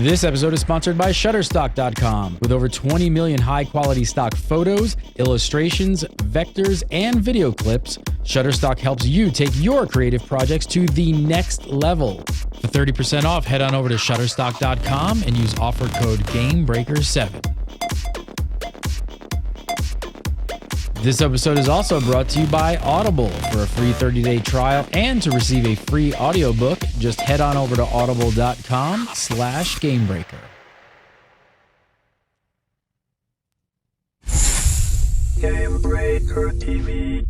This episode is sponsored by Shutterstock.com. With over 20 million high-quality stock photos, illustrations, vectors, and video clips, Shutterstock helps you take your creative projects to the next level. For 30% off, head on over to Shutterstock.com and use offer code GAMEBREAKER7. This episode is also brought to you by Audible. For a free 30-day trial and to receive a free audiobook, just head on over to audible.com/gamebreaker. Gamebreaker TV.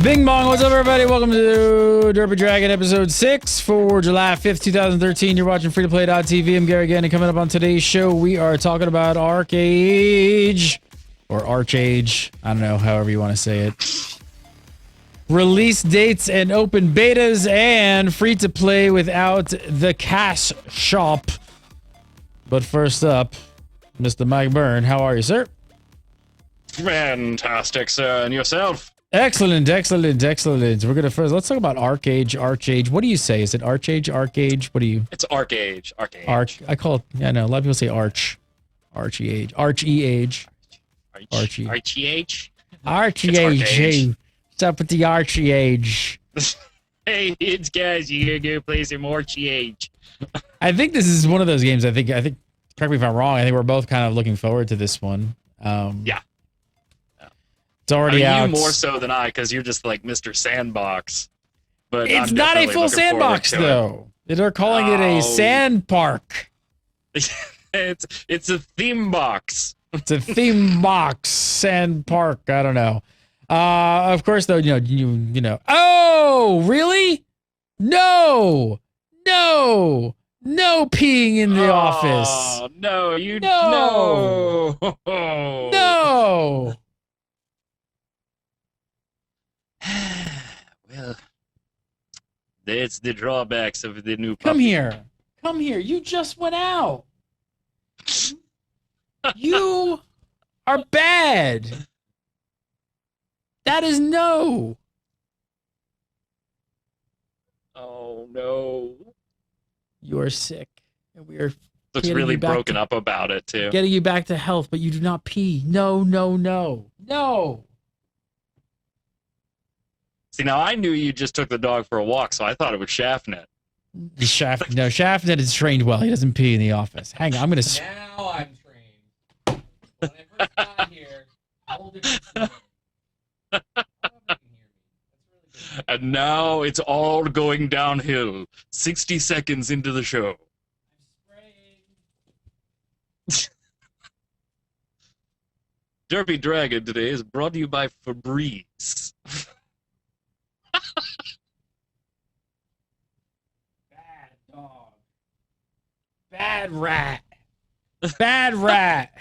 Bing bong, what's up everybody? Welcome to Derpy Dragon episode 6 for July 5th, 2013. You're watching FreeToPlayTV. I'm Gary again, and coming up on today's show, we are talking about Archeage, or Archeage, I don't know, however you want to say it. Release dates and open betas, and free to play without the cash shop. But first up, Mr. Mike Byrne, how are you, sir? Fantastic, sir. And yourself? Excellent, excellent, excellent. We're gonna first let's talk about Archeage. What do you say? Is it Archeage? What do you? It's Archeage. I call it. Yeah, no. A lot of people say Archeage. Archeage. Archeage. Archeage. What's up with the Archeage? Hey, it's guys. You gonna go play some Archeage? I think this is one of those games. I think. Correct me if I'm wrong. I think we're both kind of looking forward to this one. Yeah. It's already out. You more so than I, because you're just like Mr. Sandbox. But it's not a full sandbox, though. They're calling it a sand park. it's a theme box. It's a theme box sand park. I don't know. Of course, though, you know. Oh, really? No peeing in the office. No, No. Well, that's the drawbacks of the new puppy. Come here. You just went out. You are bad. That is no. Oh, no. You are sick. And we are looks really broken up about it, too. Getting you back to health, but you do not pee. No. See, now I knew you just took the dog for a walk, so I thought it was Shaftnet. Shaftnet is trained well. He doesn't pee in the office. Hang on, I'm gonna. Now I'm trained. When I first got here, whole different story. I don't know if you can hear me. That's really good. And now it's all going downhill. 60 seconds into the show. I'm spraying. Derpy Dragon today is brought to you by Febreze. Bad dog. Bad rat. Bad rat.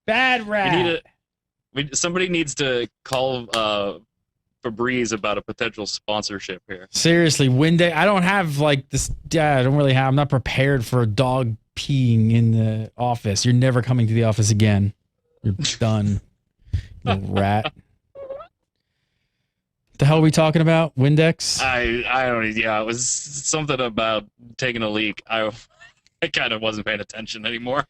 Bad rat. Somebody needs to call Febreze about a potential sponsorship here. Seriously, I don't have like this. Yeah, I'm not prepared for a dog peeing in the office. You're never coming to the office again. You're done. Little rat. The hell are we talking about? Windex? I don't. Yeah, it was something about taking a leak. I kind of wasn't paying attention anymore.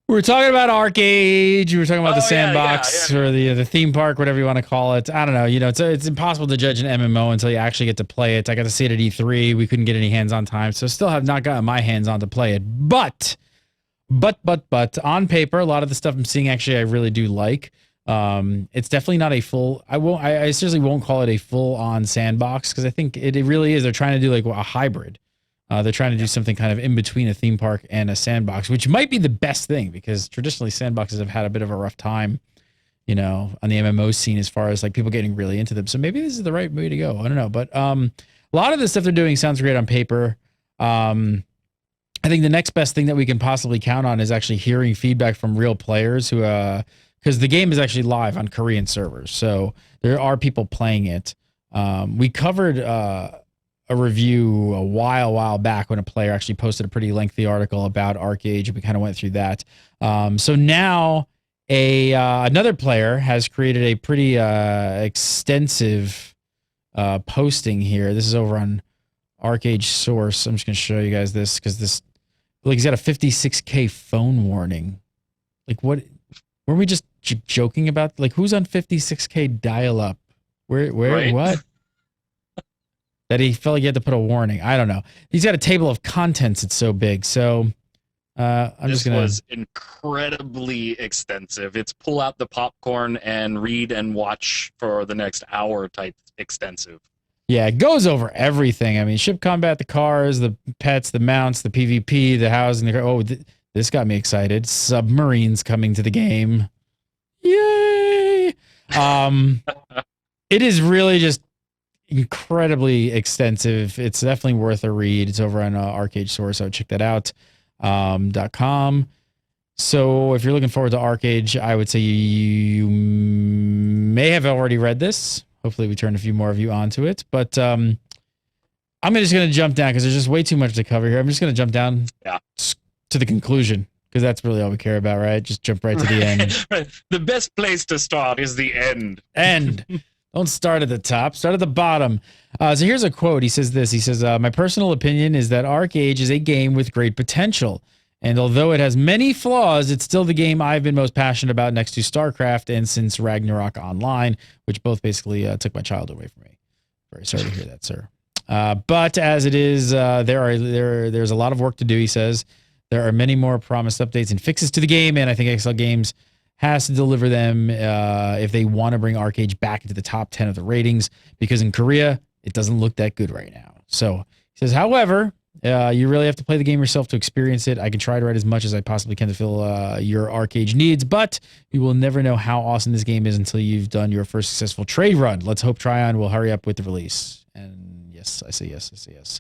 We were talking about Archeage. We were talking about the sandbox or the theme park, whatever you want to call it. I don't know. You know, it's impossible to judge an MMO until you actually get to play it. I got to see it at E3. We couldn't get any hands-on time, so still have not gotten my hands on to play it. But on paper, a lot of the stuff I'm seeing actually I really do like. It's definitely not a full. I seriously won't call it a full-on sandbox because I think it really is. They're trying to do like a hybrid. They're trying to do something kind of in between a theme park and a sandbox, which might be the best thing because traditionally sandboxes have had a bit of a rough time, you know, on the MMO scene as far as like people getting really into them. So maybe this is the right way to go. I don't know, but a lot of the stuff they're doing sounds great on paper. I think the next best thing that we can possibly count on is actually hearing feedback from real players who, because the game is actually live on Korean servers, so there are people playing it. We covered a a review a while back when a player actually posted a pretty lengthy article about Archeage. We kind of went through that. So now another player has created a pretty extensive posting here. This is over on Archeage source. I'm just going to show you guys this because this, like, he's got a 56K phone warning. Like, what? Were we just joking about? Like, who's on 56K dial-up? Where, Right. what? That he felt like he had to put a warning. I don't know. He's got a table of contents. It's so big. So This was incredibly extensive. It's pull out the popcorn and read and watch for the next hour type extensive. Yeah, it goes over everything. I mean, ship combat, the cars, the pets, the mounts, the PvP, the housing. This got me excited. Submarines coming to the game. Yay! It is really just incredibly extensive. It's definitely worth a read. It's over on Archeage source, so check that out. .com. So if you're looking forward to Archeage, I would say you may have already read this. Hopefully we turn a few more of you onto it. But I'm just going to jump down because there's just way too much to cover here. I'm just going to jump down to the conclusion because that's really all we care about, right? Just jump right to the end. Right. The best place to start is the end. End. Don't start at the top. Start at the bottom. So here's a quote. He says this. He says, my personal opinion is that Archeage is a game with great potential. And although it has many flaws, it's still the game I've been most passionate about next to StarCraft and since Ragnarok Online, which both basically took my childhood away from me. Very sorry to hear that, sir. But as it is, there's a lot of work to do, he says. There are many more promised updates and fixes to the game, and I think XL Games has to deliver them if they want to bring Archeage back into the top 10 of the ratings, because in Korea, it doesn't look that good right now. So he says, however, you really have to play the game yourself to experience it. I can try to write as much as I possibly can to fill your Archeage needs, but you will never know how awesome this game is until you've done your first successful trade run. Let's hope Tryon will hurry up with the release. And yes, I say yes, I say yes.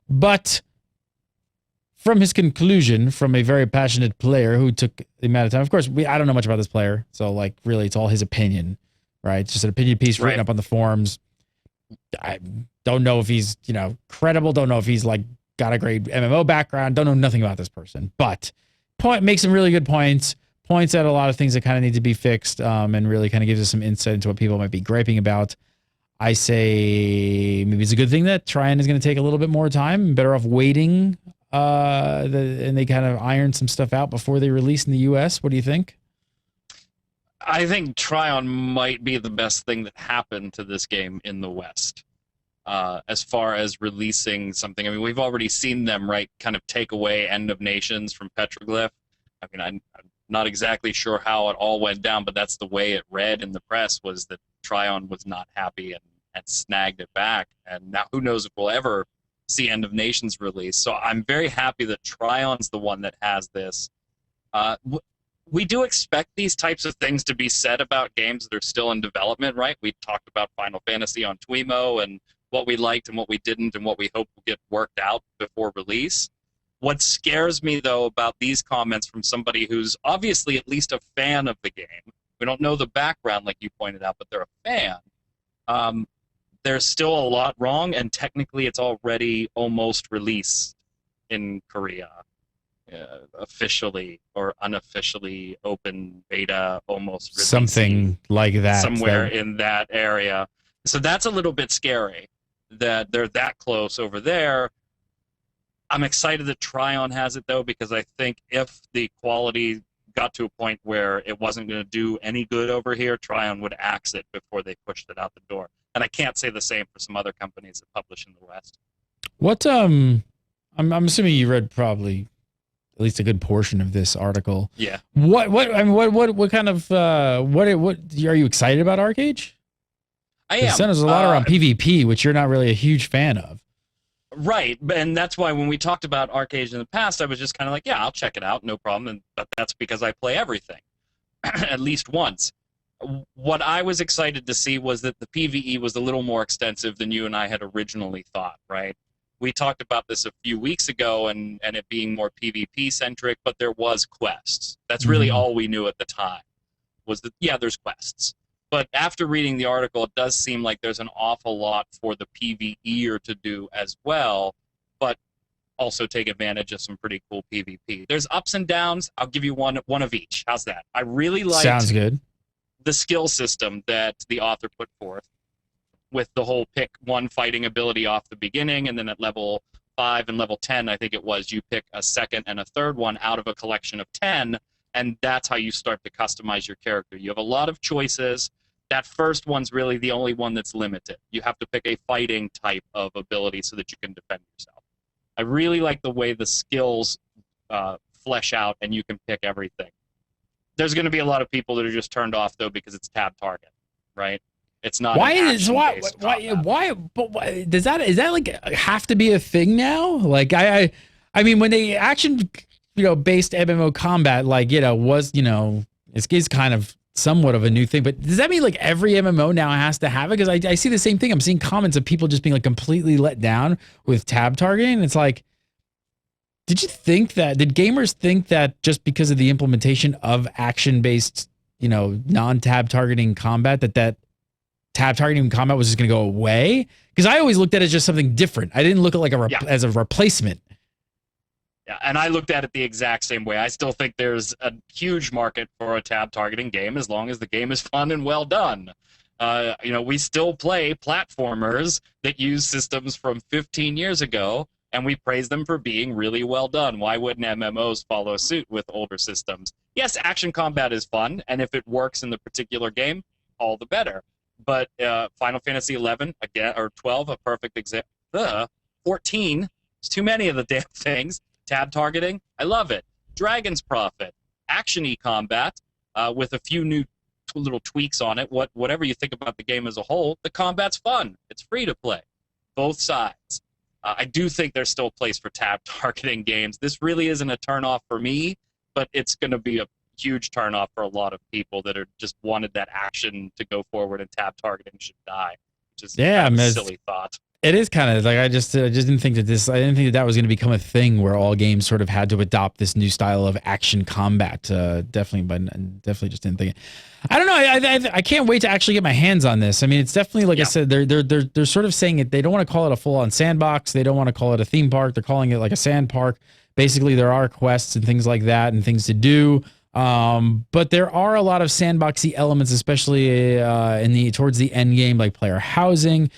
But from his conclusion, from a very passionate player who took the amount of time, of course, I don't know much about this player, so like really it's all his opinion, right? It's just an opinion piece written up on the forums. I don't know if he's, credible, don't know if he's like got a great MMO background, don't know nothing about this person, but makes some really good points out a lot of things that kind of need to be fixed, and really kind of gives us some insight into what people might be griping about. I say maybe it's a good thing that Tryon is going to take a little bit more time, better off waiting, and they kind of iron some stuff out before they release in the US. What do you think? I think Tryon might be the best thing that happened to this game in the West. As far as releasing something, I mean, we've already seen them, right, kind of take away End of Nations from Petroglyph. I mean, I'm not exactly sure how it all went down, but that's the way it read in the press, was that Tryon was not happy and snagged it back. And now who knows if we'll ever see End of Nations release. So I'm very happy that Tryon's the one that has this. We do expect these types of things to be said about games that are still in development, right? We talked about Final Fantasy on Twemo and what we liked and what we didn't and what we hope will get worked out before release. What scares me, though, about these comments from somebody who's obviously at least a fan of the game, we don't know the background like you pointed out, but they're a fan, there's still a lot wrong, and technically it's already almost released in Korea. Officially or unofficially, open beta, almost releasing, something like that, somewhere in that area. So that's a little bit scary that they're that close over there. I'm excited that Tryon has it, though, because I think if the quality got to a point where it wasn't going to do any good over here, Tryon would axe it before they pushed it out the door. And I can't say the same for some other companies that publish in the West. What I'm assuming you read probably at least a good portion of this article. Yeah. What kind of what are you excited about Archeage? I am. There's a lot around PvP, which you're not really a huge fan of. Right, and that's why when we talked about Archeage in the past, I was just kind of like, yeah, I'll check it out, no problem. But that's because I play everything, at least once. What I was excited to see was that the PvE was a little more extensive than you and I had originally thought, right? We talked about this a few weeks ago and it being more PvP-centric, but there was quests. That's really all we knew at the time, was that, yeah, there's quests. But after reading the article, it does seem like there's an awful lot for the PvEer to do as well, but also take advantage of some pretty cool PvP. There's ups and downs. I'll give you one of each. How's that? I really liked Sounds good. the skill system that the author put forth with the whole pick one fighting ability off the beginning, and then at level 5 and level 10, I think it was, you pick a second and a third one out of a collection of 10, and that's how you start to customize your character. You have a lot of choices. That first one's really the only one that's limited. You have to pick a fighting type of ability so that you can defend yourself. I really like the way the skills flesh out and you can pick everything. There's going to be a lot of people that are just turned off, though, because it's tab target, right? It's not. Why does that like have to be a thing now? Like I mean, when they action, based MMO combat, like, was, it's kind of somewhat of a new thing, but does that mean like every MMO now has to have it? Because I see the same thing. I'm seeing comments of people just being like completely let down with tab targeting. It's like, did gamers think that just because of the implementation of action-based, non-tab targeting combat, that tab targeting combat was just going to go away? Because I always looked at it as just something different. I didn't look at it as a replacement. Yeah, and I looked at it the exact same way. I still think there's a huge market for a tab targeting game as long as the game is fun and well done. We still play platformers that use systems from 15 years ago, and we praise them for being really well done. Why wouldn't MMOs follow suit with older systems? Yes, action combat is fun, and if it works in the particular game, all the better. But Final Fantasy 11 again, or 12, a perfect example. 14, it's too many of the damn things. Tab targeting, I love it. Dragon's Prophet, action-y combat with a few new little tweaks on it. Whatever you think about the game as a whole, the combat's fun. It's free to play, both sides. I do think there's still a place for tab targeting games. This really isn't a turnoff for me, but it's going to be a huge turnoff for a lot of people that are just wanted that action to go forward, and tab targeting should die, which is kind of a silly thought. It is kind of like I just didn't think that that was going to become a thing where all games sort of had to adopt this new style of action combat. Definitely just didn't think it. I don't know. I can't wait to actually get my hands on this. I mean, it's definitely, like I said, they're sort of saying it. They don't want to call it a full on sandbox. They don't want to call it a theme park. They're calling it like a sand park. Basically, there are quests and things like that and things to do. But there are a lot of sandboxy elements, especially towards the end game, like player housing.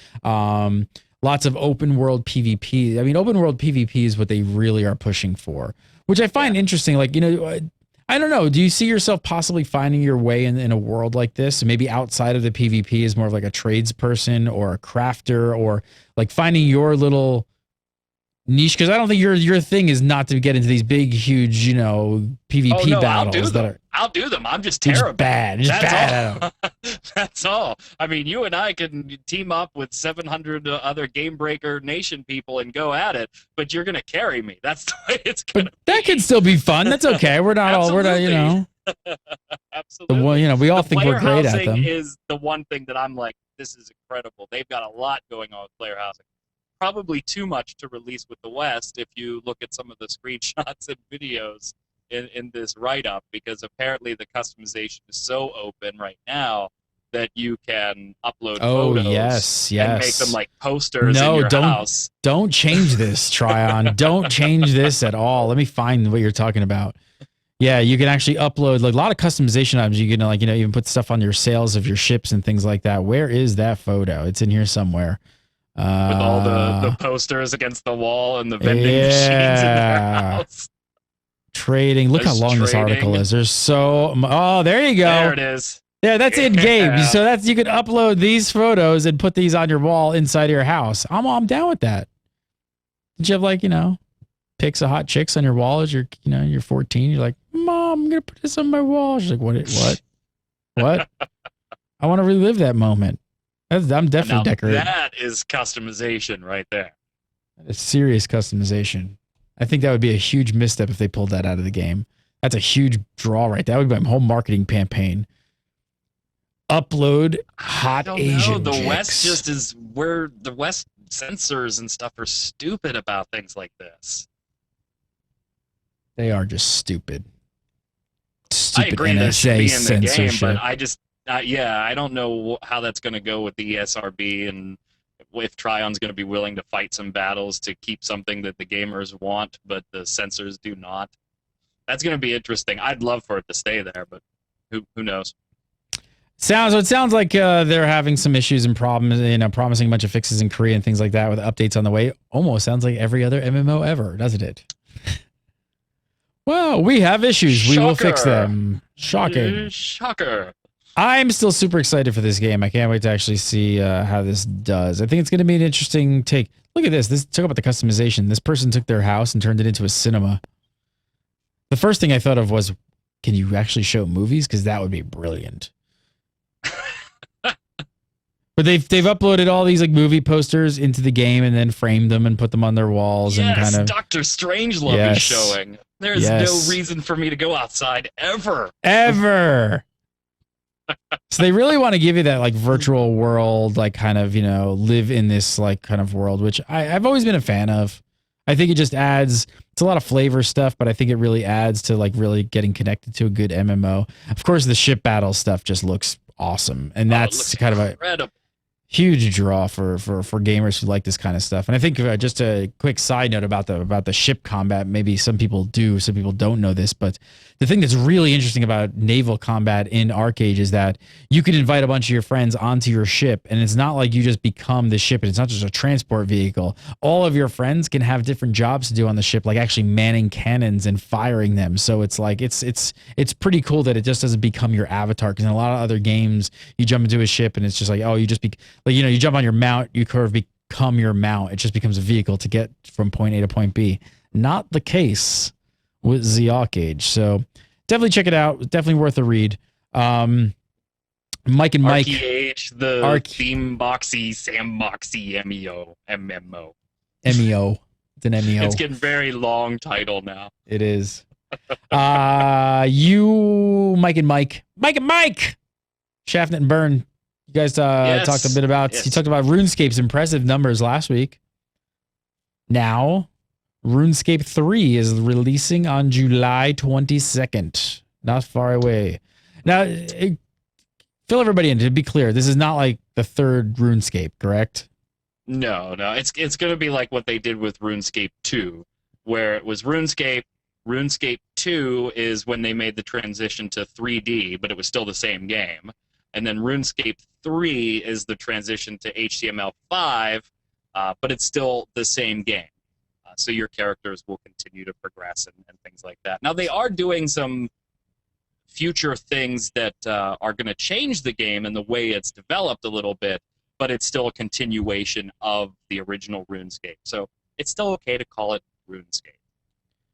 Lots of open world PvP. I mean, open world PvP is what they really are pushing for, which I find interesting. Like, I don't know. Do you see yourself possibly finding your way in a world like this? Maybe outside of the PvP as more of like a tradesperson or a crafter, or like finding your little niche? Because I don't think your thing is not to get into these big, huge, PvP battles I'll do them. I'm just terrible. That's all. That's all. I mean, you and I can team up with 700 other Game Breaker Nation people and go at it, but you're gonna carry me. That's the way it's gonna be. That can still be fun. That's okay. We're not all. We're not. Absolutely. We all think we're great at them. Is the one thing that I'm like, this is incredible. They've got a lot going on with player housing. Probably too much to release with the West if you look at some of the screenshots and videos in this write-up, because apparently the customization is so open right now that you can upload photos and make them like posters in your house. Don't change this, Tryon. Don't change this at all. Let me find what you're talking about. Yeah, you can actually upload like a lot of customization items. You can even put stuff on your sails of your ships and things like that. Where is that photo? It's in here somewhere. With all the posters against the wall and the vending machines in their house. Trading. Look how long this article is. There's there you go. There it is. Yeah, that's in game. So you could upload these photos and put these on your wall inside of your house. I'm down with that. Did you have pics of hot chicks on your wall as you're 14? You're like, Mom, I'm gonna put this on my wall. She's like, what? I want to relive that moment. I'm definitely decorating. That is customization right there. It's serious customization. I think that would be a huge misstep if they pulled that out of the game. That's a huge draw right there. That would be my whole marketing campaign. Upload hot Asian chicks. The West just is where the West censors and stuff are stupid about things like this. They are just stupid. I agree NSA that should be in the censorship. game, but Yeah, I don't know how that's going to go with the ESRB and if Trion's going to be willing to fight some battles to keep something that the gamers want, but the censors do not. That's going to be interesting. I'd love for it to stay there, but who knows? It sounds like they're having some issues and problems, promising a bunch of fixes in Korea and things like that with updates on the way. Almost sounds like every other MMO ever, doesn't it? Well, we have issues. Shocker. We will fix them. Shocking. Shocker. I'm still super excited for this game. I can't wait to actually see how this does. I think it's going to be an interesting take. Look at this. Talk about the customization. This person took their house and turned it into a cinema. The first thing I thought of was, can you actually show movies? Because that would be brilliant. But they've uploaded all these like movie posters into the game and then framed them and put them on their walls and kind of. Doctor Strangelove is showing. There's no reason for me to go outside ever. So they really want to give you that like virtual world, like kind of, live in this like kind of world, which I've always been a fan of. I think it just adds, it's a lot of flavor stuff, but I think it really adds to like really getting connected to a good MMO. Of course, the ship battle stuff just looks awesome. And that's kind of a huge draw for gamers who like this kind of stuff. And I think just a quick side note about the ship combat, maybe some people do, some people don't know this, but the thing that's really interesting about naval combat in Archeage is that you could invite a bunch of your friends onto your ship, and it's not like you just become the ship, and it's not just a transport vehicle. All of your friends can have different jobs to do on the ship, like actually manning cannons and firing them. So it's like it's pretty cool that it just doesn't become your avatar, because in a lot of other games you jump into a ship and it's just like, oh, you just you jump on your mount, you become your mount. It just becomes a vehicle to get from point A to point B. Not the case with the Archeage. So definitely check it out. Definitely worth a read. Mike and Mike. Archeage, the Themeboxy, Samboxy, MMO. MEO. It's an MEO. It's getting very long title now. It is. You, Mike and Mike. Mike and Mike! Shaftnet and Burn. You guys talked a bit about, you talked about RuneScape's impressive numbers last week. Now, RuneScape 3 is releasing on July 22nd. Not far away. Now, fill everybody in. To be clear, this is not like the third RuneScape, correct? No. It's going to be like what they did with RuneScape 2, where it was RuneScape. RuneScape 2 is when they made the transition to 3D, but it was still the same game. And then RuneScape 3 is the transition to HTML5, but it's still the same game. So your characters will continue to progress and things like that. Now, they are doing some future things that are going to change the game and the way it's developed a little bit, but it's still a continuation of the original RuneScape. So it's still okay to call it RuneScape.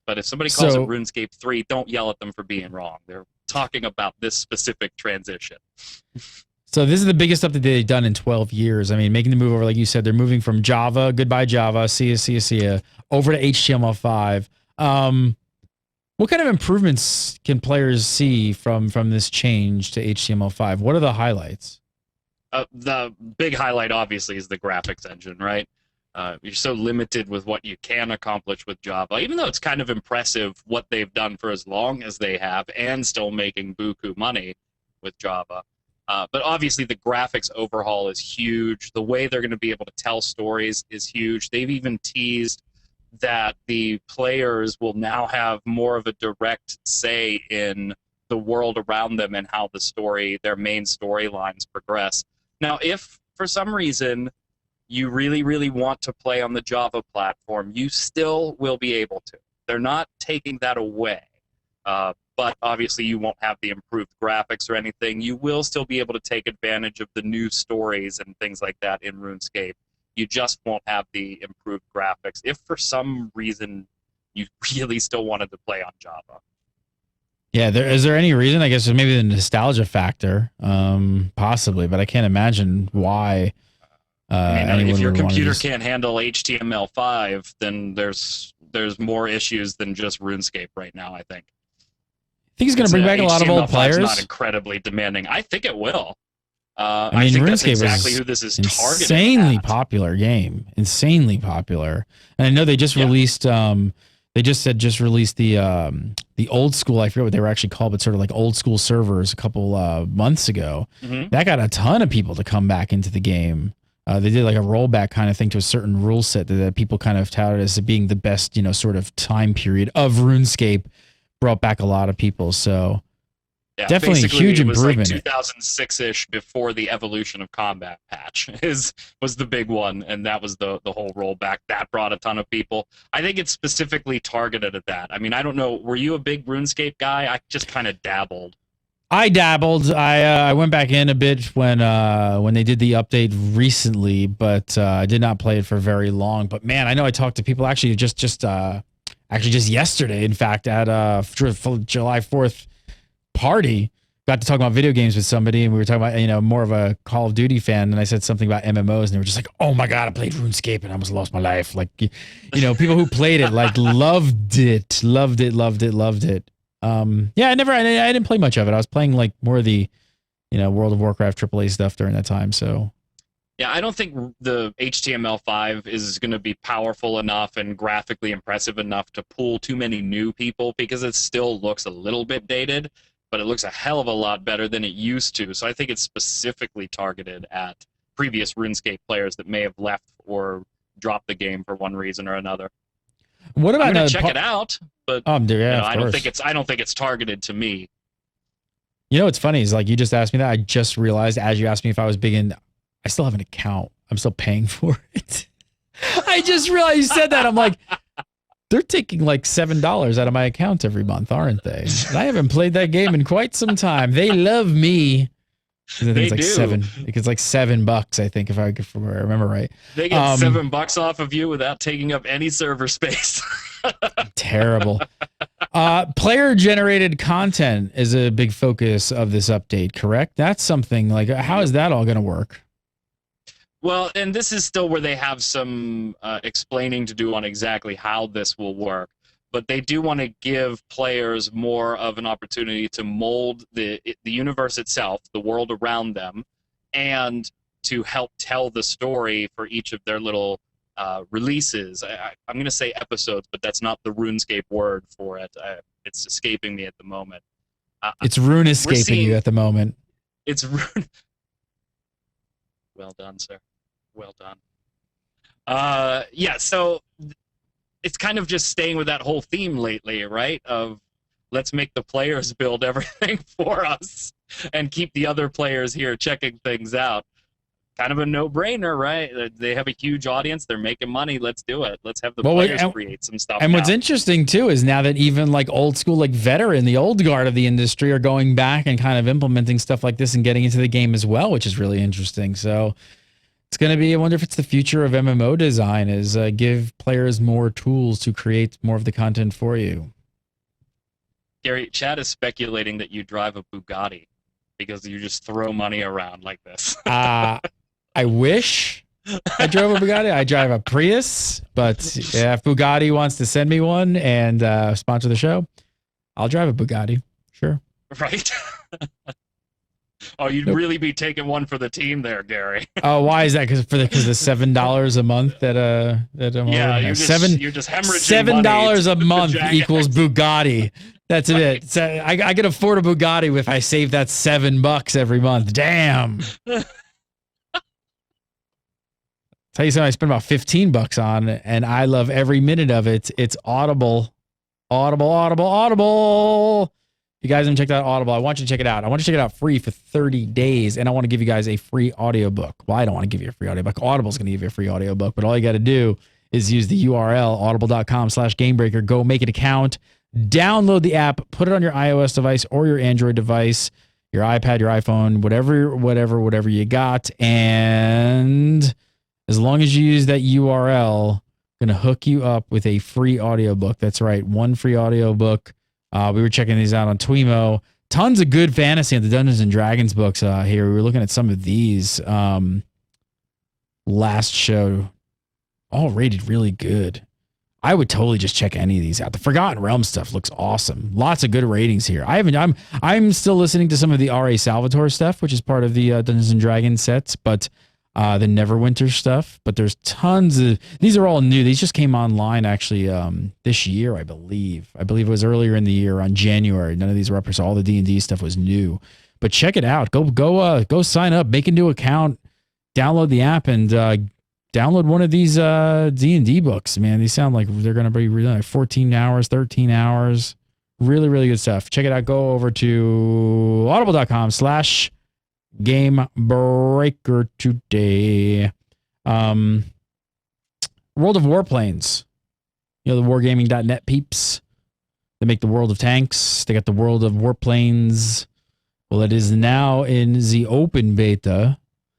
But if somebody calls it RuneScape 3, don't yell at them for being wrong. They're talking about this specific transition. So this is the biggest update they've done in 12 years. I mean, making the move over, like you said, they're moving from Java, goodbye Java, see ya, over to HTML5. What kind of improvements can players see from this change to HTML5? What are the highlights? The big highlight, obviously, is the graphics engine, right? You're so limited with what you can accomplish with Java, even though it's kind of impressive what they've done for as long as they have and still making buku money with Java. But obviously the graphics overhaul is huge. The way they're going to be able to tell stories is huge. They've even teased that the players will now have more of a direct say in the world around them and how their main storylines progress. Now, if for some reason you really, really want to play on the Java platform, you still will be able to. They're not taking that away. But obviously you won't have the improved graphics or anything. You will still be able to take advantage of the new stories and things like that in RuneScape. You just won't have the improved graphics if for some reason you really still wanted to play on Java. Yeah, is there any reason? I guess maybe the nostalgia factor, possibly, but I can't imagine why. If your computer can't handle HTML5, then there's more issues than just RuneScape right now, I think. Think he's going to bring back a lot of old players? It's not incredibly demanding. I think it will. I think that's exactly who this is targeted insanely popular game. Insanely popular. And I know they just released They just released the old school. I forget what they were actually called, but sort of like old school servers a couple months ago. That got a ton of people to come back into the game. They did like a rollback kind of thing to a certain rule set that people kind of touted as being the best, sort of time period of RuneScape. Brought back a lot of people. So yeah, definitely a huge improvement. It was like 2006-ish before the Evolution of Combat patch was the big one, and that was the whole rollback. That brought a ton of people. I think it's specifically targeted at that. I mean, I don't know. Were you a big RuneScape guy? I just kind of dabbled. I dabbled. I went back in a bit when they did the update recently, but I did not play it for very long. But man, I know I talked to people actually just yesterday, in fact, at July 4th party. Got to talk about video games with somebody, and we were talking about more of a Call of Duty fan, and I said something about MMOs, and they were just like, "Oh my god, I played RuneScape and I almost lost my life." Like, people who played it like loved it. Yeah, I didn't play much of it. I was playing like more of the, World of Warcraft AAA stuff during that time. So, yeah, I don't think the HTML5 is going to be powerful enough and graphically impressive enough to pull too many new people because it still looks a little bit dated, but it looks a hell of a lot better than it used to. So I think it's specifically targeted at previous RuneScape players that may have left or dropped the game for one reason or another. What about I'm gonna check it out? But I don't think it's targeted to me. What's funny is like you just asked me that. I just realized as you asked me if I was big in, I still have an account. I'm still paying for it. I just realized you said that. I'm like, they're taking like $7 out of my account every month, aren't they? And I haven't played that game in quite some time. They love me. I think it's like $7, I think, if I remember right. They get $7 off of you without taking up any server space. Terrible. Player-generated content is a big focus of this update, correct? That's something like, how is that all going to work? Well, and this is still where they have some explaining to do on exactly how this will work. But they do want to give players more of an opportunity to mold the universe itself, the world around them, and to help tell the story for each of their little releases. I'm going to say episodes, but that's not the RuneScape word for it. It's escaping me at the moment. It's Runescaping you at the moment. It's Well done, sir. Well done. Yeah, so it's kind of just staying with that whole theme lately, right? Of let's make the players build everything for us and keep the other players here checking things out. Kind of a no-brainer, right? They have a huge audience. They're making money. Let's do it. Let's have the players create some stuff. And what's interesting, too, is now that even like old school, like veteran, the old guard of the industry are going back and kind of implementing stuff like this and getting into the game as well, which is really interesting. So it's going to be, I wonder if it's the future of MMO design, is give players more tools to create more of the content for you. Gary, Chad is speculating that you drive a Bugatti because you just throw money around like this. I wish I drove a Bugatti. I drive a Prius, but yeah, if Bugatti wants to send me one and sponsor the show, I'll drive a Bugatti. Sure. Right? Oh, you'd really be taking one for the team there, Gary. Oh, why is that? Because the $7 a month that yeah, you're just hemorrhaging $7 a month equals Bugatti. That's it. So I could afford a Bugatti if I save that $7 every month. Damn. Tell you something I spend about $15 on, and I love every minute of it. It's Audible. Audible. If you guys haven't checked out Audible, I want you to check it out. I want you to check it out free for 30 days, and I want to give you guys a free audiobook. Well, I don't want to give you a free audiobook. Audible's going to give you a free audiobook, but all you got to do is use the URL, audible.com/gamebreaker. Go make an account, download the app, put it on your iOS device or your Android device, your iPad, your iPhone, whatever you got, and as long as you use that URL, going to hook you up with a free audiobook. That's right, one free audiobook. We were checking these out on Twemo. Tons of good fantasy and the Dungeons and Dragons books here. We were looking at some of these last show. All rated really good. I would totally just check any of these out. The Forgotten Realms stuff looks awesome. Lots of good ratings here. I'm still listening to some of the R.A. Salvatore stuff, which is part of the Dungeons and Dragons sets, but the Neverwinter stuff, but there's tons of these are all new. These just came online actually this year, I believe. I believe it was earlier in the year on January. None of these were up, so all the D&D stuff was new. But check it out. Go sign up, make a new account, download the app, and download one of these D&D books. Man, these sound like they're going to be really like 14 hours, 13 hours. Really, really good stuff. Check it out. Go over to audible.com/Game Breaker today. World of Warplanes. You know, the wargaming.net peeps. They make the World of Tanks. They got the World of Warplanes. Well, it is now in the open beta.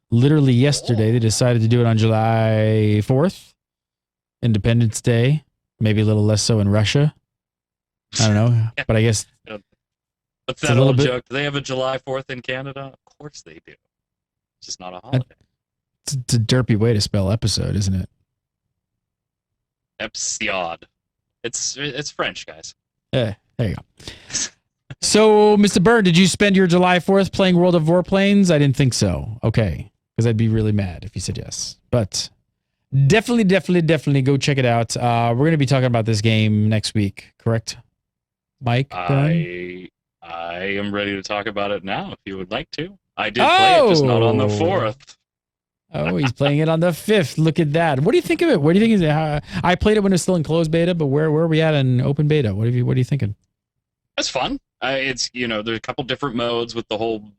Literally yesterday, they decided to do it on July 4th, Independence Day. Maybe a little less so in Russia. I don't know, but I guess what's that old joke? Do they have a July 4th in Canada? Of course they do. It's just not a holiday. It's a derpy way to spell episode, isn't it? Ep6. It's French, guys. Yeah, there you go. So, Mr. Bird, did you spend your July 4th playing World of Warplanes? I didn't think so. Okay, because I'd be really mad if you said yes. But definitely go check it out. We're going to be talking about this game next week, correct? Mike? I am ready to talk about it now if you would like to. I did play it, just not on the 4th. Oh, he's playing it on the 5th. Look at that. What do you think of it? What do you think is it? I played it when it was still in closed beta, but where are we at in open beta? What are you thinking? It's fun. It's, there's a couple different modes with the whole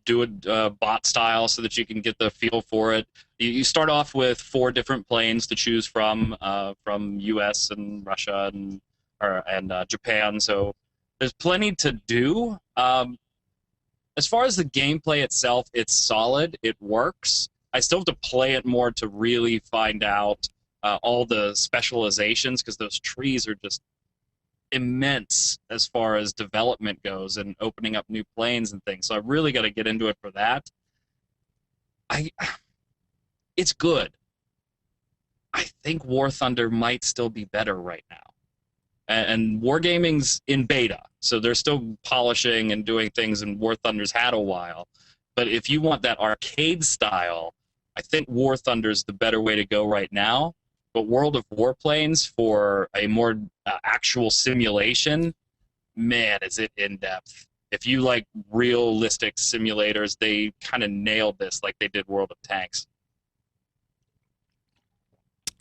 bot style so that you can get the feel for it. You start off with 4 different planes to choose from US and Russia and Japan. So there's plenty to do. As far as the gameplay itself, it's solid. It works. I still have to play it more to really find out all the specializations, because those trees are just immense as far as development goes and opening up new planes and things. So I really got to get into it for that. It's good. I think War Thunder might still be better right now. And Wargaming's in beta, so they're still polishing and doing things, and War Thunder's had a while. But if you want that arcade style, I think War Thunder's the better way to go right now. But World of Warplanes, for a more actual simulation, man, is it in-depth. If you like realistic simulators, they kind of nailed this like they did World of Tanks.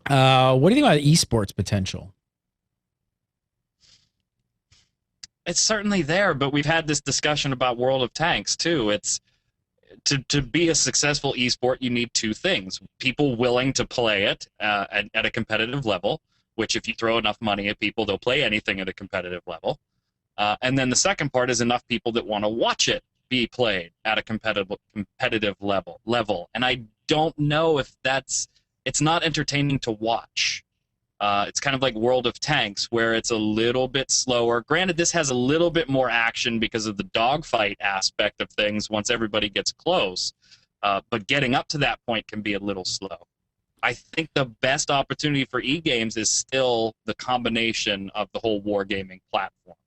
What do you think about esports potential? It's certainly there, but we've had this discussion about World of Tanks too. It's to be a successful esport, you need 2 things: people willing to play it at a competitive level, which if you throw enough money at people, they'll play anything at a competitive level. And then the second part is enough people that want to watch it be played at a competitive level. And I don't know if it's not entertaining to watch. It's kind of like World of Tanks, where it's a little bit slower. Granted, this has a little bit more action because of the dogfight aspect of things once everybody gets close. But getting up to that point can be a little slow. I think the best opportunity for e-games is still the combination of the whole wargaming platform.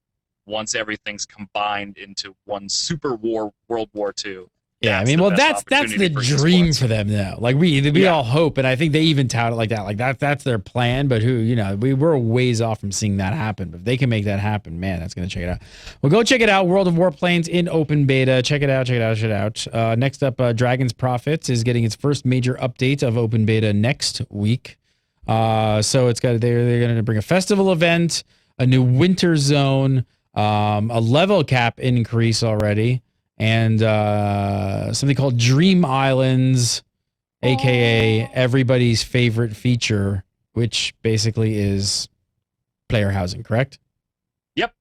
Once everything's combined into one super war, World War II. Yeah, I mean, well, that's the dream for them, though. Like we all hope, and I think they even tout it like that. Like that's their plan. But we're ways off from seeing that happen. But if they can make that happen, man, that's gonna check it out. Well, go check it out. World of Warplanes in open beta. Check it out. Next up, Dragon's Profits is getting its first major update of open beta next week. So they're gonna bring a festival event, a new winter zone, a level cap increase already, and something called Dream Islands, aka everybody's favorite feature, which basically is player housing, correct? Yep.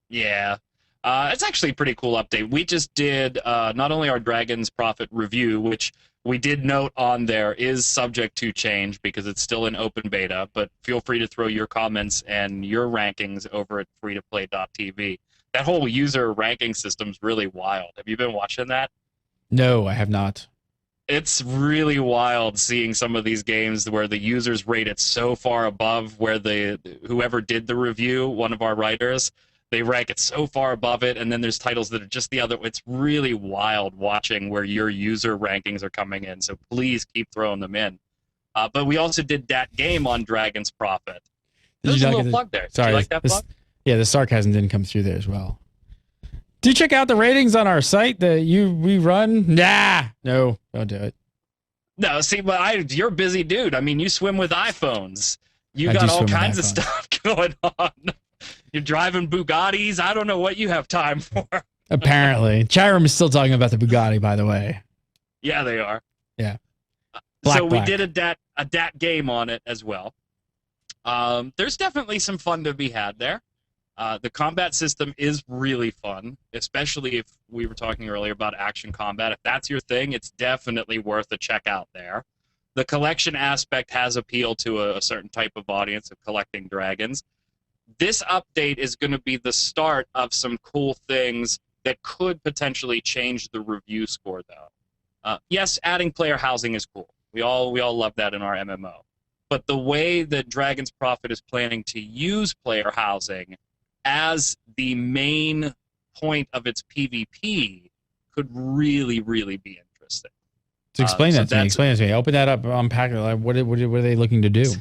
Yeah. It's actually a pretty cool update. We just did not only our Dragon's Profit review, which we did note on there is subject to change because it's still in open beta, but feel free to throw your comments and your rankings over at FreeToPlayTV. That whole user ranking system's really wild. Have you been watching that? No, I have not. It's really wild seeing some of these games where the users rate it so far above where whoever did the review, one of our writers, they rank it so far above it, and then there's titles that are just the other. It's really wild watching where your user rankings are coming in. So please keep throwing them in. But we also did that game on Dragon's Prophet. There's a little plug there. Sorry, Did you like that plug? Yeah, the sarcasm didn't come through there as well. Do you check out the ratings on our site that we run? Nah, no, don't do it. No, see, but you're a busy dude. I mean, you swim with iPhones. You I got do all swim with kinds of iPhones. stuff going on. You're driving Bugattis. I don't know what you have time for. Apparently. Chat room is still talking about the Bugatti, by the way. Yeah, they are. Yeah. So Black. we did a DAT game on it as well. There's definitely some fun to be had there. The combat system is really fun, especially if we were talking earlier about action combat. If that's your thing, it's definitely worth a check out there. The collection aspect has appeal to a certain type of audience of collecting dragons. This update is going to be the start of some cool things that could potentially change the review score, though. Yes, adding player housing is cool. We all love that in our MMO. But the way that Dragon's Prophet is planning to use player housing as the main point of its PvP could really, really be interesting. So explain that to me. Explain that to me. Open that up. Unpack it. Like, what are they looking to do?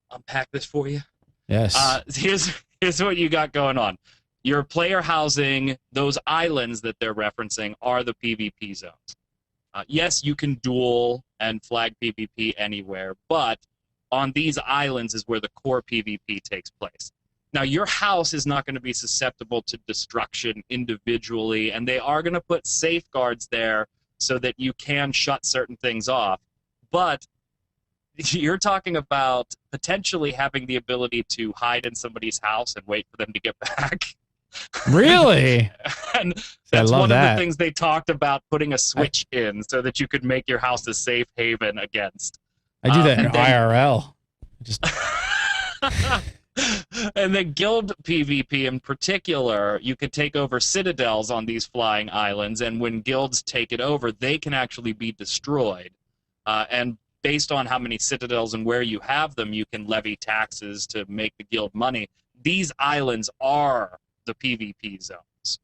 Unpack this for you. Yes. Here's what you got going on. Your player housing, those islands that they're referencing, are the PvP zones. Yes, you can duel and flag PvP anywhere, but on these islands is where the core PvP takes place. Now, your house is not going to be susceptible to destruction individually, and they are going to put safeguards there so that you can shut certain things off. But you're talking about potentially having the ability to hide in somebody's house and wait for them to get back. Really? And that's one of that. the things they talked about, putting a switch in so that you could make your house a safe haven against. I do that in IRL. Just and then guild PvP in particular, you could take over citadels on these flying islands, and when guilds take it over, they can actually be destroyed. And based on how many citadels and where you have them, you can levy taxes to make the guild money. These islands are the PvP zones.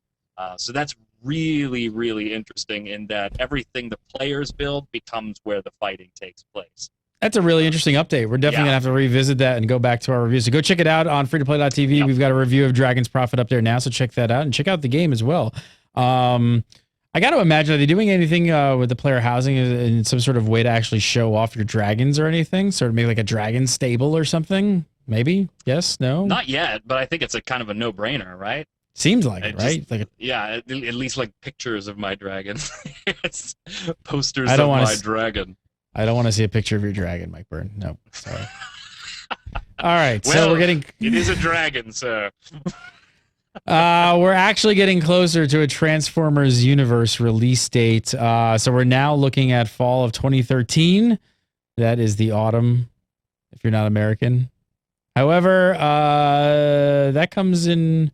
So that's really, really interesting in that everything the players build becomes where the fighting takes place. That's a really interesting update. We're definitely going to have to revisit that and go back to our review. So go check it out on FreeToPlay.tv. Yep. We've got a review of Dragon's Prophet up there now, so check that out. And check out the game as well. I got to imagine, are they doing anything with the player housing in some sort of way to actually show off your dragons or anything? Sort of maybe like a dragon stable or something? Maybe? Yes? No? Not yet, but I think it's a kind of a no-brainer, right? Seems like it, right? Just, like yeah, at least like pictures of my dragon. It's posters of my dragon. I don't want to see a picture of your dragon, Mike Byrne. No, sorry. All right, well, so we're getting... It is a dragon, sir. We're actually getting closer to a Transformers universe release date. So we're now looking at fall of 2013. That is the autumn, if you're not American. However, that comes in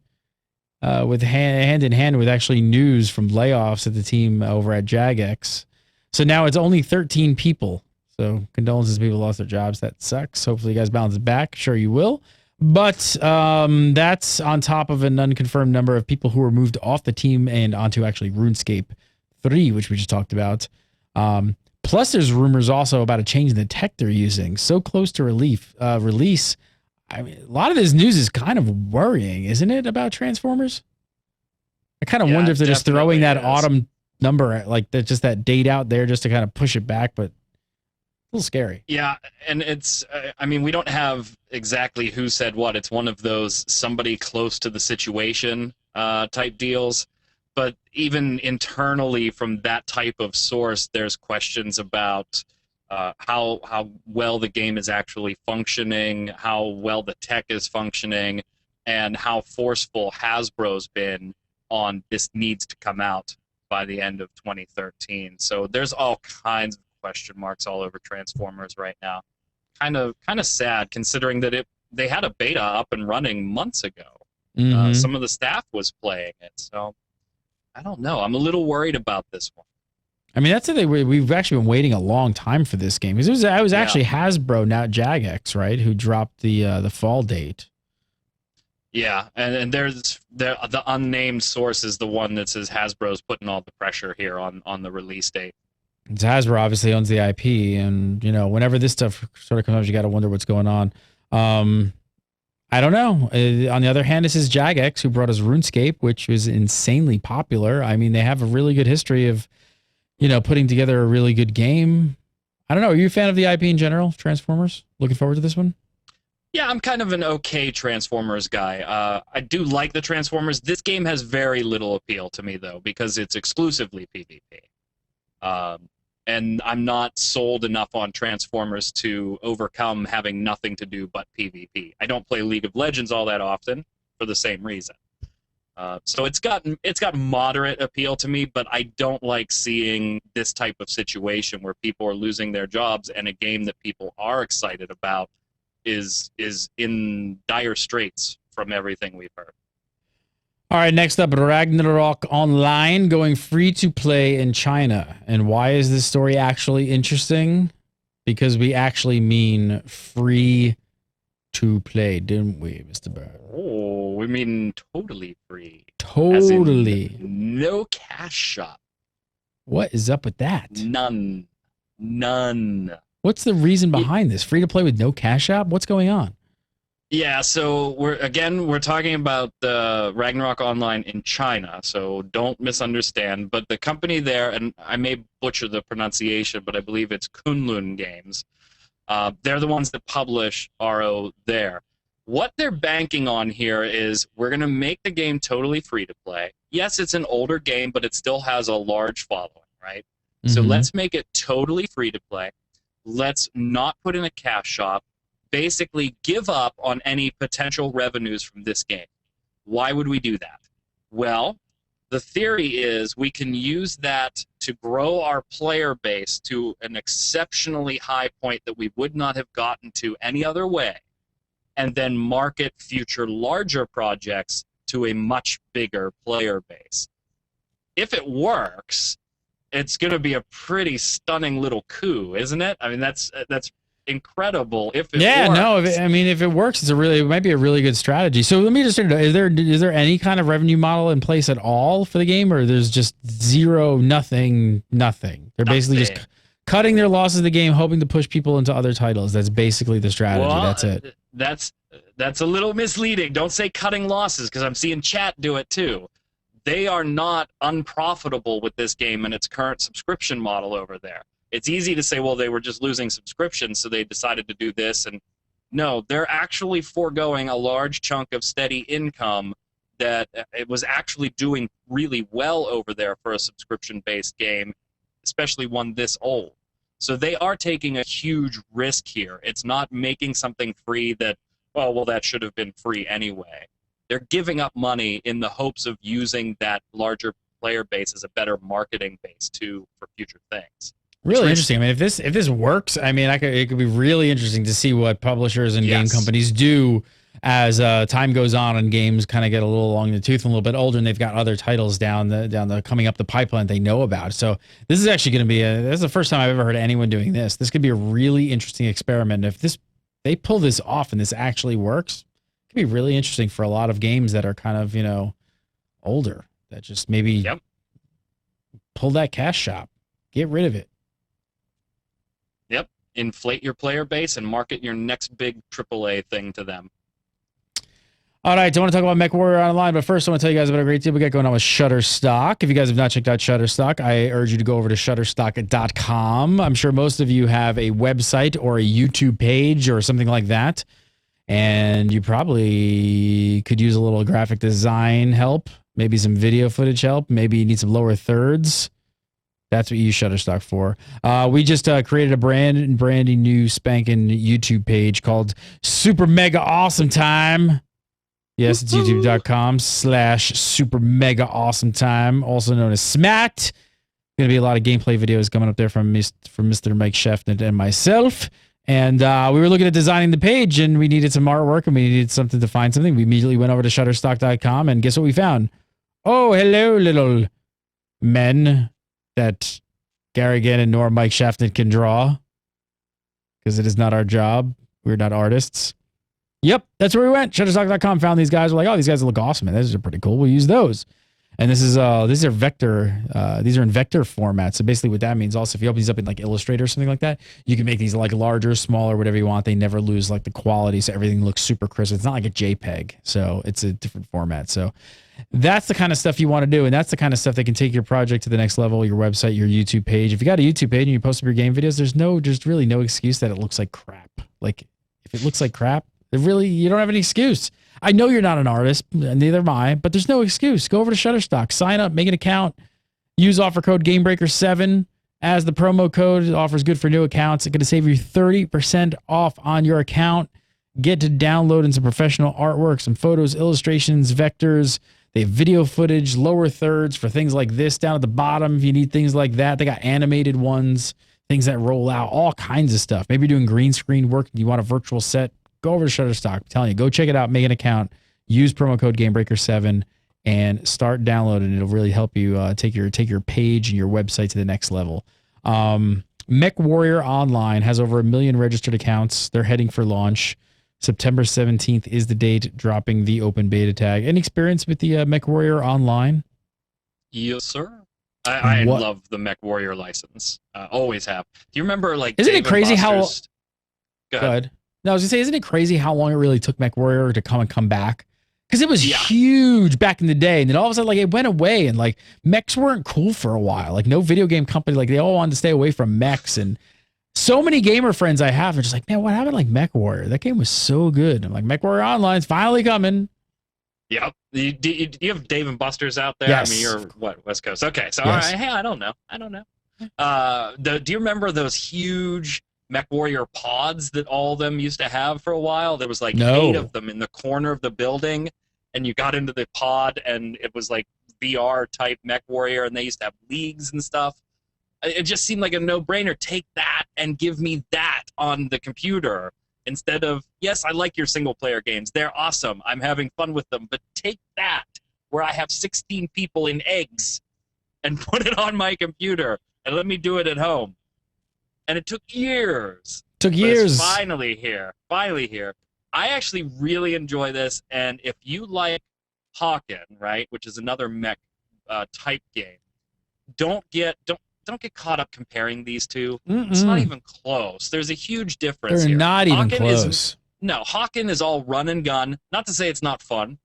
with hand in hand with actually news from layoffs at the team over at Jagex. So now it's only 13 people. So condolences to people who lost their jobs. That sucks. Hopefully you guys bounce back. Sure you will. But that's on top of an unconfirmed number of people who were moved off the team and onto actually RuneScape 3, which we just talked about. Plus, there's rumors also about a change in the tech they're using. So close to release. I mean, a lot of this news is kind of worrying, isn't it, about Transformers? I kind of wonder if they're just throwing that autumn number, like just that date out there just to kind of push it back, but a little scary. Yeah, and it's, I mean, we don't have exactly who said what. It's one of those somebody close to the situation type deals. But even internally from that type of source, there's questions about how well the game is actually functioning, how well the tech is functioning, and how forceful Hasbro's been on this needs to come out by the end of 2013. So there's all kinds of question marks all over Transformers right now. Kind of sad considering that they had a beta up and running months ago. Mm-hmm. Some of the staff was playing it, so I don't know. I'm a little worried about this one. I mean, that's the thing. We've actually been waiting a long time for this game because it was actually Hasbro, not Jagex, right, who dropped the fall date. Yeah, and there's the unnamed source is the one that says Hasbro's putting all the pressure here on the release date. Hasbro obviously owns the IP, and you know, whenever this stuff sort of comes up, you got to wonder what's going on. I don't know. On the other hand, this is Jagex who brought us RuneScape, which was insanely popular. I mean, they have a really good history of, you know, putting together a really good game. I don't know. Are you a fan of the IP in general, Transformers? Looking forward to this one? Yeah, I'm kind of an okay Transformers guy. I do like the Transformers. This game has very little appeal to me, though, because it's exclusively PvP. And I'm not sold enough on Transformers to overcome having nothing to do but PvP. I don't play League of Legends all that often for the same reason. So it's got moderate appeal to me, but I don't like seeing this type of situation where people are losing their jobs and a game that people are excited about is in dire straits from everything we've heard. All right, next up, Ragnarok Online going free to play in China. And why is this story actually interesting? Because we actually mean free to play, didn't we, Mr. Bird? Oh, we mean totally free. Totally. No cash shop. What is up with that? None. What's the reason behind this? Free to play with no cash app? What's going on? Yeah, so we're talking about the Ragnarok Online in China, so don't misunderstand. But the company there, and I may butcher the pronunciation, but I believe it's Kunlun Games. They're the ones that publish RO there. What they're banking on here is we're going to make the game totally free to play. Yes, it's an older game, but it still has a large following, right? So let's make it totally free to play. Let's not put in a cash shop. Basically give up on any potential revenues from this game. Why would we do that? Well, the theory is we can use that to grow our player base to an exceptionally high point that we would not have gotten to any other way, and then market future larger projects to a much bigger player base. If it works, it's going to be a pretty stunning little coup, isn't it? I mean, that's incredible if it works. If it works, it might be a really good strategy. So let me just is there any kind of revenue model in place at all for the game, or there's just nothing? They're basically just cutting their losses of the game, hoping to push people into other titles. That's basically the strategy. Well, that's it. That's a little misleading. Don't say cutting losses, because I'm seeing chat do it too. They are not unprofitable with this game and its current subscription model over there. It's easy to say, well, they were just losing subscriptions, so they decided to do this. And no, they're actually foregoing a large chunk of steady income that it was actually doing really well over there for a subscription-based game, especially one this old. So they are taking a huge risk here. It's not making something free that, oh, well, that should have been free anyway. They're giving up money in the hopes of using that larger player base as a better marketing base for future things. Really interesting. I mean, if this works, I mean, it could be really interesting to see what publishers and game companies do as time goes on and games kind of get a little long in the tooth and a little bit older, and they've got other titles down the coming up the pipeline they know about. So this is actually going to be this is the first time I've ever heard of anyone doing this. This could be a really interesting experiment. If they pull this off and this actually works, it could be really interesting for a lot of games that are kind of, you know, older, that just maybe pull that cash shop, get rid of it. Yep. Inflate your player base and market your next big AAA thing to them. All right, I want to talk about Mechwarrior Online, but first I want to tell you guys about a great deal we got going on with Shutterstock. If you guys have not checked out Shutterstock, I urge you to go over to Shutterstock.com. I'm sure most of you have a website or a YouTube page or something like that, and you probably could use a little graphic design help, maybe some video footage help, maybe you need some lower thirds. That's what you use Shutterstock for. We just created a brandy new spanking YouTube page called Super Mega Awesome Time. Yes, it's youtube.com/super mega awesome time, also known as SMAT. Going to be a lot of gameplay videos coming up there from Mr. Mike Shefton and myself. And we were looking at designing the page, and we needed some artwork, and we needed something to find something. We immediately went over to shutterstock.com, and guess what we found? Oh, hello, little men that Garrigan and nor Mike Shafton can draw, because it is not our job. We're not artists. Yep, that's where we went. Shutterstock.com, found these guys. We're like, oh, these guys look awesome, and these are pretty cool. We'll use those. And these are vector. These are in vector format. So basically, what that means also, if you open these up in like Illustrator or something like that, you can make these like larger, smaller, whatever you want. They never lose like the quality, so everything looks super crisp. It's not like a JPEG, so it's a different format. So that's the kind of stuff you want to do, and that's the kind of stuff that can take your project to the next level. Your website, your YouTube page. If you got a YouTube page and you post up your game videos, there's really no excuse that it looks like crap. Like if it looks like crap, you don't have any excuse. I know you're not an artist, neither am I, but there's no excuse. Go over to Shutterstock, sign up, make an account, use offer code GameBreaker7 as the promo code. It offers good for new accounts. It's going to save you 30% off on your account. Get to downloading some professional artwork, some photos, illustrations, vectors. They have video footage, lower thirds for things like this down at the bottom if you need things like that. They got animated ones, things that roll out, all kinds of stuff. Maybe you're doing green screen work and you want a virtual set. Go over to Shutterstock. I'm telling you, go check it out, make an account, use promo code GameBreaker7, and start downloading. It'll really help you take your page and your website to the next level. Mechwarrior Online has over 1 million registered accounts. They're heading for launch. September 17th is the date, dropping the open beta tag. Any experience with the Mechwarrior Online? Yes, sir. I love the Mechwarrior license. Always have. Do you remember like? Isn't it crazy how? Go ahead. No, I was gonna say, isn't it crazy how long it really took Mechwarrior to come back? Because it was huge back in the day, and then all of a sudden, like it went away, and like mechs weren't cool for a while. Like no video game company, like they all wanted to stay away from mechs, and so many gamer friends I have are just like, man, what happened? Like Mechwarrior, that game was so good. I'm like, Mechwarrior Online's finally coming. Yep. Do you have Dave & Buster's out there? Yes. I mean, you're what, West Coast? Okay, so Yes. all right. Hey, I don't know. Do you remember those huge Mechwarrior pods that all of them used to have for a while? There was like 8 of them in the corner of the building, and you got into the pod, and it was like VR type Mechwarrior, and they used to have leagues and stuff. It just seemed like a no-brainer. Take that and give me that on the computer instead of, yes, I like your single-player games. They're awesome. I'm having fun with them. But take that where I have 16 people in eggs and put it on my computer and let me do it at home. And it took years. But it's finally here. I actually really enjoy this. And if you like Hawken, right, which is another mech type game, don't get caught up comparing these two. It's not even close. There's a huge difference. They're here. not even close. Hawken is all run and gun. Not to say it's not fun.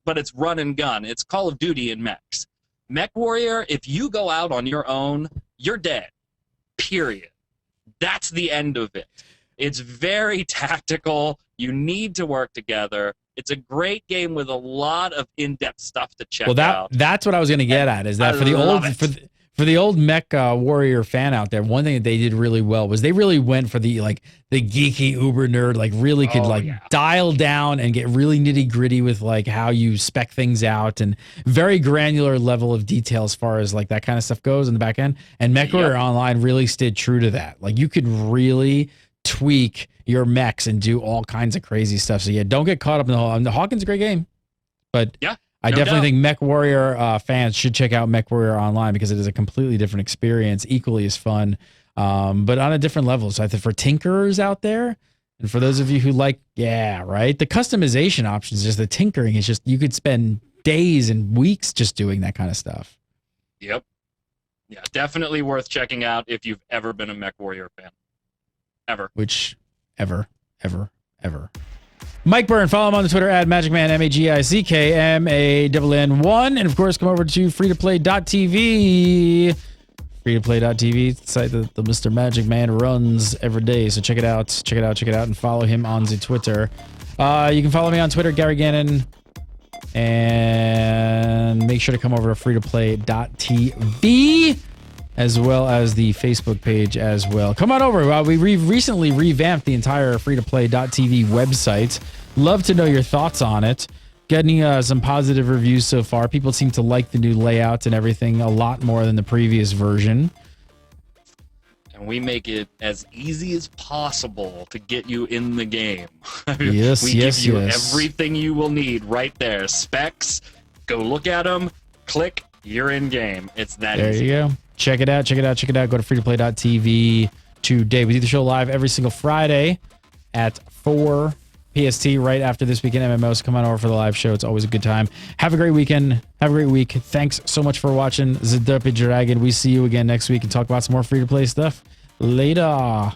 But it's run and gun. It's Call of Duty in mechs. Mechwarrior, if you go out on your own, you're dead. Period. That's the end of it. It's very tactical. You need to work together. It's a great game with a lot of in-depth stuff to check out. That's what I was going to get at. Is that for the old Mech Warrior fan out there, one thing that they did really well was they really went for the geeky uber nerd, like really could dial down and get really nitty gritty with like how you spec things out, and very granular level of detail as far as like that kind of stuff goes in the back end. And Mechwarrior Online really stayed true to that. Like you could really tweak your mechs and do all kinds of crazy stuff. So yeah, don't get caught up in the whole. Hawken's a great game, but I definitely think Mechwarrior fans should check out Mechwarrior Online because it is a completely different experience, equally as fun, but on a different level. So I think for tinkerers out there, and for those of you who like, the customization options, just the tinkering is just, you could spend days and weeks just doing that kind of stuff. Yep. Yeah, definitely worth checking out if you've ever been a Mechwarrior fan. Ever. Ever. Mike Byrne, follow him on the Twitter at MagicMan, MAGICKMANN1. And of course, come over to FreeToPlay.tv. FreeToPlay.tv, the site that the Mr. Magic Man runs every day. So check it out, and follow him on the Twitter. You can follow me on Twitter, Gary Gannon. And make sure to come over to FreeToPlay.tv, as well as the Facebook page as well. Come on over. We recently revamped the entire FreeToPlay.tv website. Love to know your thoughts on it. Getting some positive reviews so far. People seem to like the new layout and everything a lot more than the previous version. And we make it as easy as possible to get you in the game. We give you everything you will need right there. Specs, go look at them, click, you're in game. It's that easy. There you go. Check it out. Go to FreeToPlay.tv today. We do the show live every single Friday at 4 PST right after This Week in MMOs. Come on over for the live show. It's always a good time. Have a great weekend. Have a great week. Thanks so much for watching the Derpy Dragon. We see you again next week and talk about some more free-to-play stuff. Later.